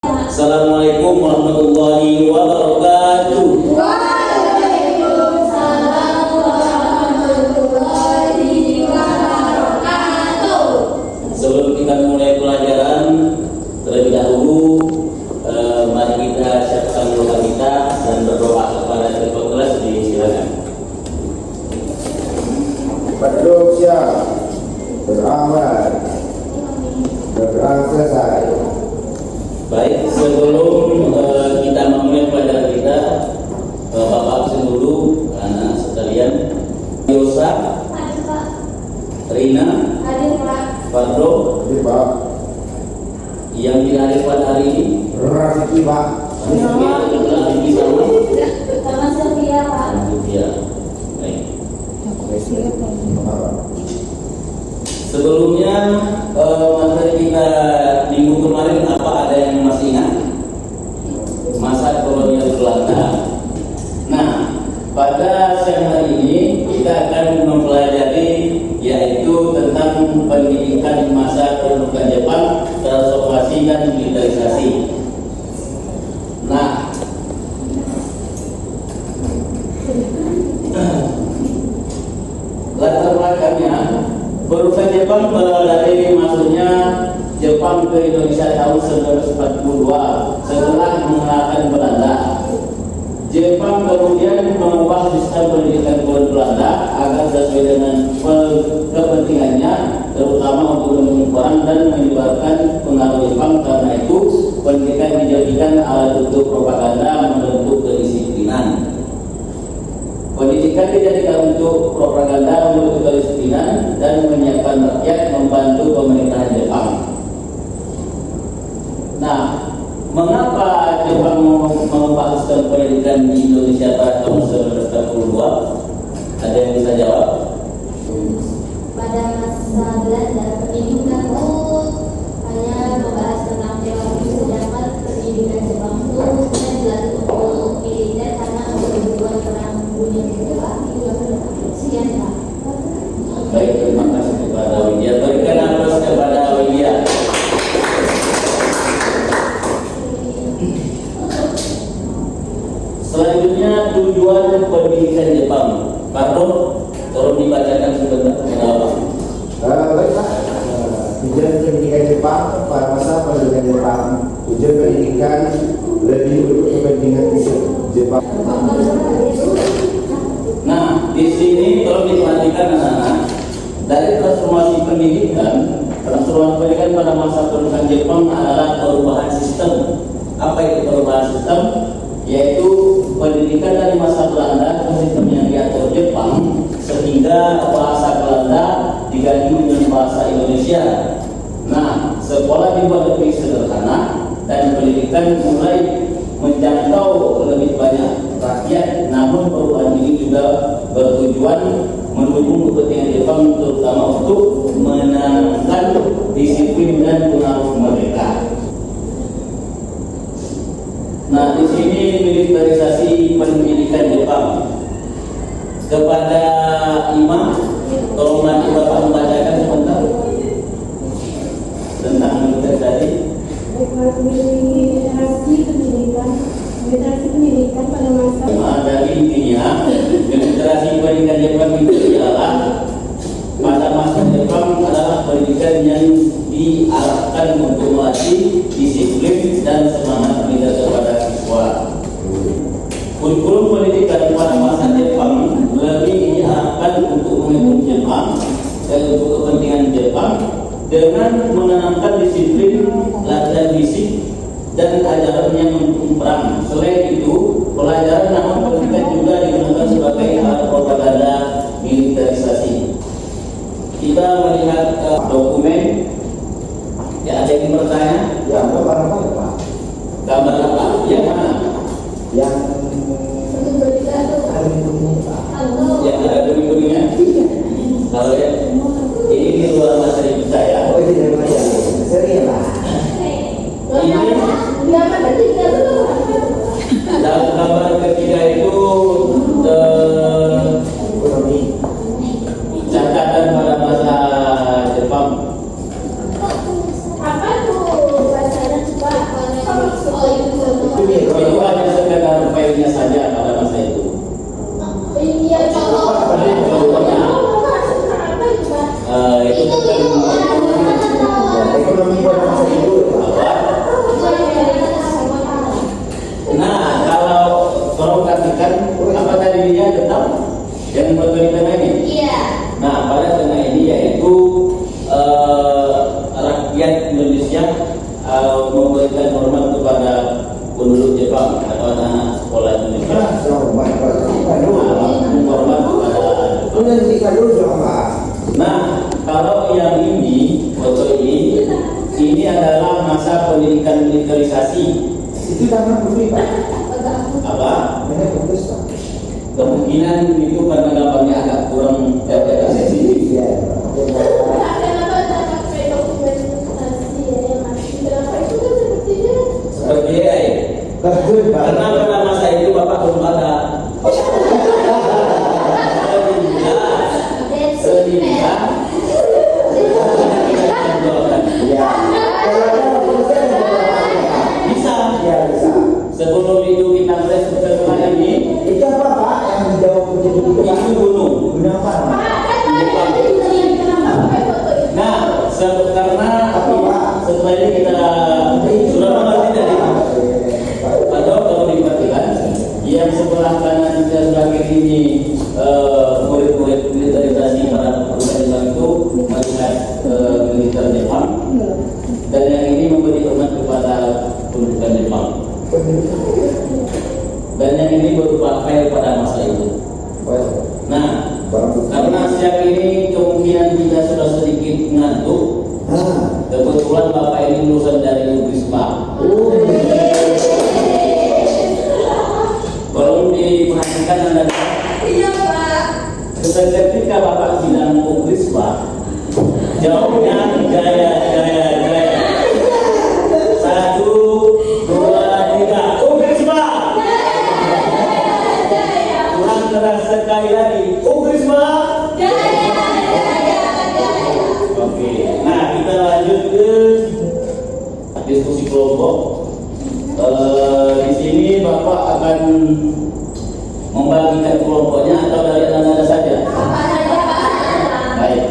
Assalamualaikum warahmatullahi wabarakatuh. Waalaikumsalam warahmatullahi wabarakatuh. Sebelum kita mulai pelajaran, terlebih dahulu mari kita siapkan doa kita dan berdoa kepada ketua kelas. Silakan. Berdoa siap, beramal, berdoa selesai. Baik, sebelum kita memulai pelajaran kita, Bapak absen dulu, anak sekalian. Yosa, Hadir Pak. Rina, Hadir Pak. Fadro, Jadi Pak, yang dihadir pada hari ini. rezeki Pak. Lagi sama. Sama Sylvia Pak. Ya, baik. Sebelumnya materi kita minggu kemarin ada yang masih ingat? Masa kolonial Belanda. Nah, pada siang hari ini kita akan mempelajari yaitu tentang pendidikan masa pendudukan Jepang, transformasi dan militerisasi. Nah, latar belakangnya perusahaan Jepang berawal dari masuknya Jepang ke Indonesia tahun 1942 setelah mengalahkan Belanda. Jepang kemudian mengubah sistem pendidikan kolonial Belanda agar sesuai dengan kepentingannya, terutama untuk melindungi orang dan menyebarkan pengaruh Jepang. Karena itu pendidikan dijadikan alat untuk propaganda membentuk kedisiplinan. Pendidikan dijadikan untuk propaganda membentuk kedisiplinan dan menyiapkan rakyat membantu pemerintahan Jepang. Nah, mengapa Jepang mengubah sistem pendidikan di Indonesia pada tahun 1942? Ada yang bisa jawab? Pada masa Belanda, pendidikan itu hanya membahas tentang teori sejarah pendidikan Jepang itu kemudian dilatih untuk militer karena untuk tujuan perang dunia kedua. Sekian Pak. Baik, terima kasih kepada Widya. Berikan aplaus kepada Widya. Selanjutnya tujuan pendidikan Jepang. Pardon, tolong dibacakan sebentar. Kenapa? Baik Pak, tujuan pendidikan Jepang pada masa pendidikan Jepang. Tujuan pendidikan lebih untuk kepentingan Jepang. Nah, di sini tolong diperhatikan anak-anak. Dari transformasi pendidikan pada masa pendudukan Jepang adalah perubahan sistem. Apa itu perubahan sistem? Yaitu pendidikan dari masa Belanda ke sistem yang diatur Jepang, sehingga bahasa Belanda diganti dengan bahasa Indonesia. Nah, sekolah dibuat lebih sederhana dan pendidikan mulai menjangkau lebih banyak rakyat. Namun perubahan ini juga bertujuan mendukung kepentingan Jepang, terutama untuk menanamkan disiplin dan pengaruh mereka. Nah, di sini militerisasi pendidikan Jepang. Kepada Imam, tolong nanti Bapak membacakan sebentar tentang militerisasi. Militerasi pendidikan pada masa Dari intinya, militerasi pendidikan Jepang itu ialah pada masa Jepang adalah pendidikan yang diarahkan untuk melatih disiplin dan semangat militer kepada siswa. Kurikulum pendidikan pada masa Jepang lebih diarahkan untuk menghukum Jepang dan untuk kepentingan Jepang dengan menanamkan disiplin, latihan fisik, dan ajaran yang mendukung perang. Selain itu, pelajaran namun pendidikan juga digunakan sebagai alat propaganda militerisasi. Kita melihat dokumen. Ya, ada yang bertanya? Ya, gambar apa Pak? Gambar apa? Yang mana? Yang Untuk berita itu ada ini Pak. Yang ada kuning-kuningnya? Kalau ya, ini di luar materi saya. Oh itu dari mana? Seri ya Pak? Dalam gambar ketiga itu Ekonomi. catatan pada masa Jepang. apa tuh bacanya coba? Oh itu. Itu hanya sekedar filenya saja pada masa itu. Iya contoh. Contohnya itu Ekonomi pada masa itu. Nah, kalau katakan apa tadi dia tetap yang foto di tengah ini. Iya. Nah, pada tengah ini yaitu rakyat Indonesia memberikan hormat kepada penduduk Jepang atau anak sekolah Indonesia. Menghormat kepada Nah, kalau yang ini foto ini adalah masa pendidikan militerisasi. Itu tangan putih Pak. Apa? Banyak putus Pak. Kemungkinan itu karena gambarnya agak kurang sensitif. Iya. Seperti Betul Pak. karena pada masa itu Bapak belum ada sehingga Iya. bisa Iya bisa. sebelum itu kita tes setelah ini Itu apa Pak yang dijawab menjadi itu Pak? itu gunung. Gunung apa? Nah, karena Apa Pak? setelah ini kita sudah mengerti tadi atau kalau diperhatikan yang sebelah kanan dan sebelah kiri ini murid-murid militerisasi pada perusahaan Jepang itu melihat militer Jepang dan yang ini memberi hormat kepada pendudukan Jepang dan yang ini berupa file pada masa itu. Nah, karena siang ini kemungkinan kita sudah sedikit ngantuk. Kebetulan Bapak ini lulusan dari Unisba. Kalau diperhatikan Anda, Iya Pak. ketika Bapak bilang Unisba, jawabnya gaya. 1, 2, 3, Unisba. Kurang keras sekali lagi, Unisba. Oke, nah kita lanjut ke diskusi kelompok. Di sini Bapak akan membagikan kelompoknya atau dari anda saja? Baik.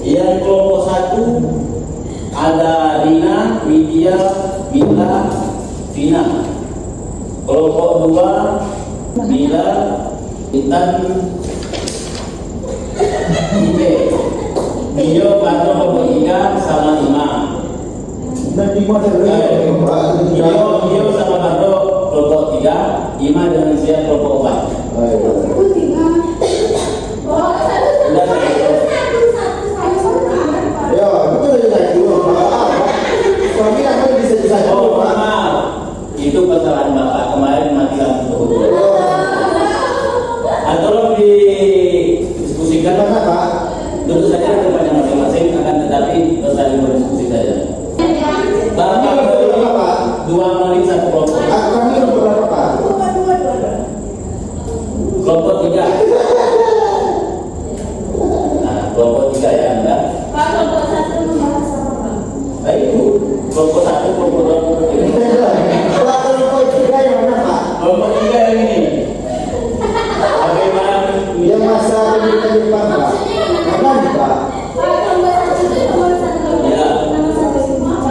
Yang kelompok 1 ada Rina, Widya, Mila, Vina. Kelompok 2 Mila, Intan, Ide. Bio, Patro, kelompok 3 sama Imam. Dan di model Bio sama Patro kelompok 3, Imam dengan siap kelompok 4. Sudah Ya, itu dari lagi Suami apa bisa disayang Oh, maaf. Itu kesalahan Bapak kemarin mati lampu. Atau didiskusikan Gimana Pak? tentu saja kepada masing-masing akan tetapi saling berdiskusi saja. Bapak beri 2 menit satu kelompok. Kami nomor berapa Pak? Kelompok 3. Nah, kelompok 3 ya Anda. Baik, kelompok 1, kelompok 2. Pak, kelompok 3 yang mana Pak? Kelompok 3 yang ini. Bagaimana Yang masa pendidikan Jepang Pak? Mana nih Pak? Ya.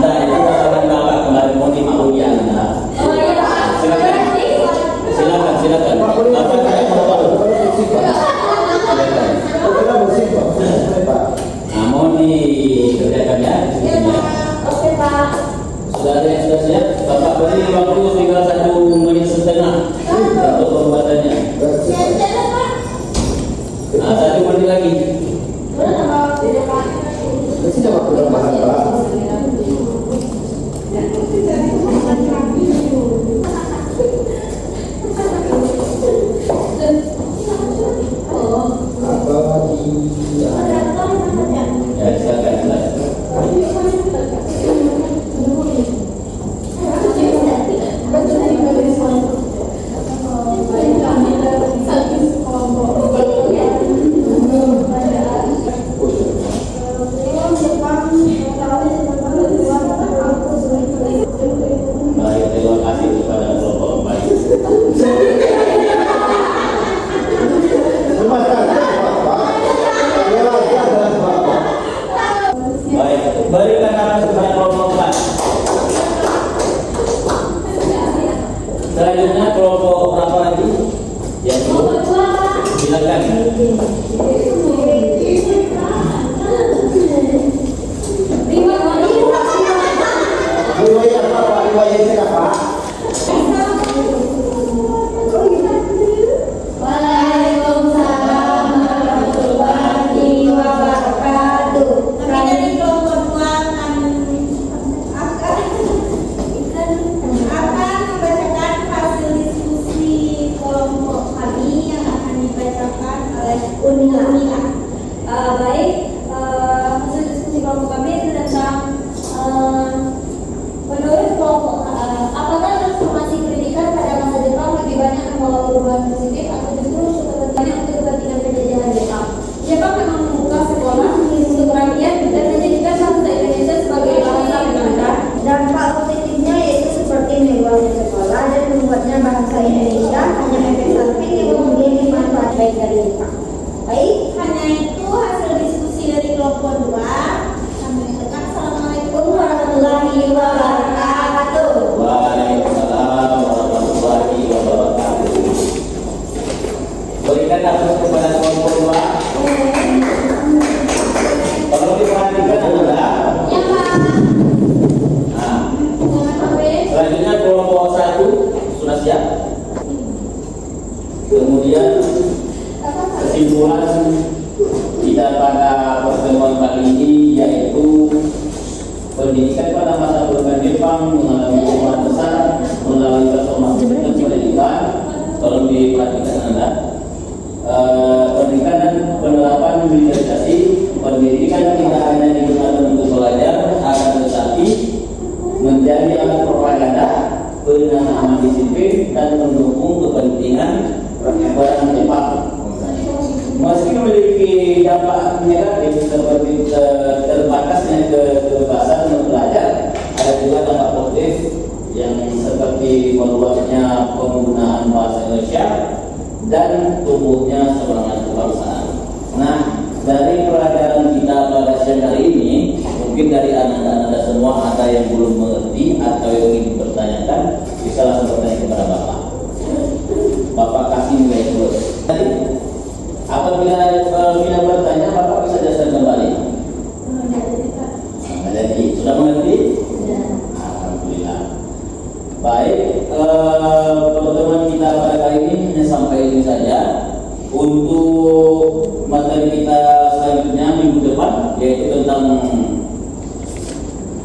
Nah, itu kesalahan Bapak kemarin mau dimaklumi Anda. Silakan. Pak, boleh Bapak bersih, tidak Pak? tahu. Boleh bersih, Pak? Silakan. Oh, kita bersih Pak. Boleh, Pak. Nah, mohon dikerjakan ya. Oke Pak. Sudah ada yang sudah siap? Bapak beri waktu tinggal 1 menit setengah untuk pembuatannya. Nah, 1 menit lagi. Bersih sama perubahan Pak. Apa di Ya, silakan. Selanjutnya kelompok berapa lagi? Yang Nomor 2, Pak. silakan. Riwayat apa? Riwayat apa? Waalaikumsalam warahmatullahi wabarakatuh. Kami dari kelompok 2 akan membacakan hasil diskusi kelompok kami yang akan dibacakan oleh Unila. Baik, hasil diskusi kelompok kami tentang menurut kelompok apakah transformasi pendidikan pada masa Jepang lebih banyak membawa perubahan positif atau justru sebenarnya untuk kepentingan penjajahan Jepang? Jepang memang membuka sekolah untuk rakyat dan menjadikan bahasa Indonesia sebagai bahasa pendidikan. Dampak positifnya yaitu seperti mewahnya sekolah dan membuatnya bahasa Indonesia hanya efek samping yang kemudian dimanfaatkan baik dari Jepang. Baik, hanya itu hasil diskusi dari kelompok 2. Kami ucapkan Assalamualaikum warahmatullahi wabarakatuh. Waalaikumsalam warahmatullahi wabarakatuh. Berikan nafas kepada kelompok 2. Kalau diperhatikan adalah Ya, Pak. nah, Jangan sampai selanjutnya kelompok 1 sudah siap. Kemudian kesimpulan kita pada pertemuan kali ini yaitu pendidikan pada masa perubahan Jepang mengalami perubahan besar melalui transformasi pendidikan. Kalau diperhatikan adalah pendidikan dan penerapan digitalisasi. Pendidikan tidak hanya digunakan untuk belajar, akan tetapi menjadi alat propaganda, penanaman disiplin dan mendukung kepentingan orang Jepang. Meski memiliki dampak negatif seperti terbatasnya kebebasan belajar, ada juga dampak positif yang seperti meluasnya penggunaan bahasa Indonesia dan tumbuhnya semangat kebangsaan. Nah, dari pelajaran kita pada siang hari ini, mungkin dari anda semua ada yang belum mengerti atau yang ingin bertanyakan, bisa langsung bertanya kepada Bapak. Bapak kasih nilai plus. Apabila bila bertanya, Bapak bisa jelaskan kembali. Jadi sudah mengerti? Alhamdulillah. Baik, pertemuan kita pada kali ini hanya sampai ini saja. Untuk materi kita selanjutnya minggu depan yaitu tentang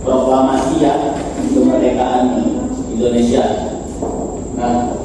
proklamasi ya kemerdekaan Indonesia. Nah,